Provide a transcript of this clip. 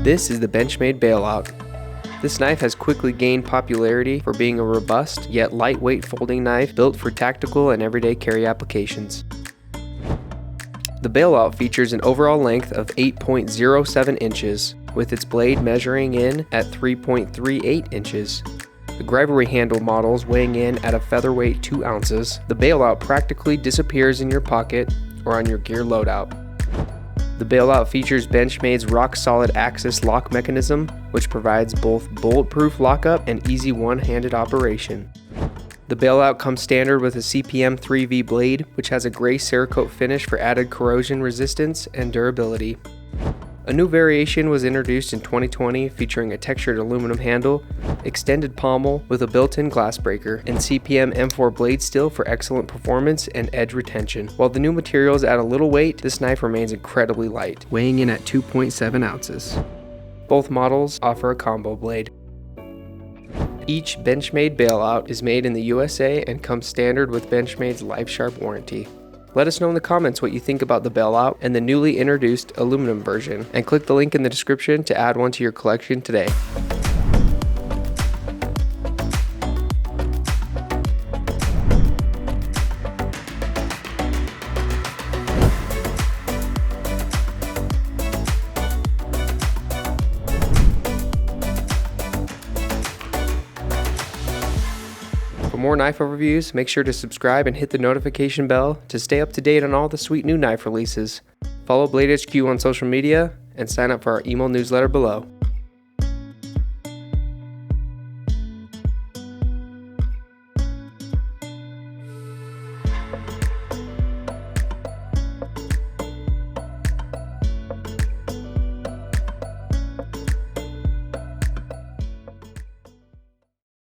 This is the Benchmade Bailout. This knife has quickly gained popularity for being a robust yet lightweight folding knife built for tactical and everyday carry applications. The Bailout features an overall length of 8.07 inches, with its blade measuring in at 3.38 inches. The Grivory handle models weighing in at a featherweight 2 ounces. The Bailout practically disappears in your pocket or on your gear loadout. The Bailout features Benchmade's rock-solid axis lock mechanism, which provides both bulletproof lockup and easy one-handed operation. The Bailout comes standard with a CPM 3V blade, which has a gray Cerakote finish for added corrosion resistance and durability. A new variation was introduced in 2020 featuring a textured aluminum handle, extended pommel with a built-in glass breaker, and CPM M4 blade steel for excellent performance and edge retention. While the new materials add a little weight, this knife remains incredibly light, weighing in at 2.7 ounces. Both models offer a combo blade. Each Benchmade Bailout is made in the USA and comes standard with Benchmade's LifeSharp warranty. Let us know in the comments what you think about the Bailout and the newly introduced aluminum version, and click the link in the description to add one to your collection today. For more knife overviews, make sure to subscribe and hit the notification bell to stay up to date on all the sweet new knife releases. Follow Blade HQ on social media and sign up for our email newsletter below.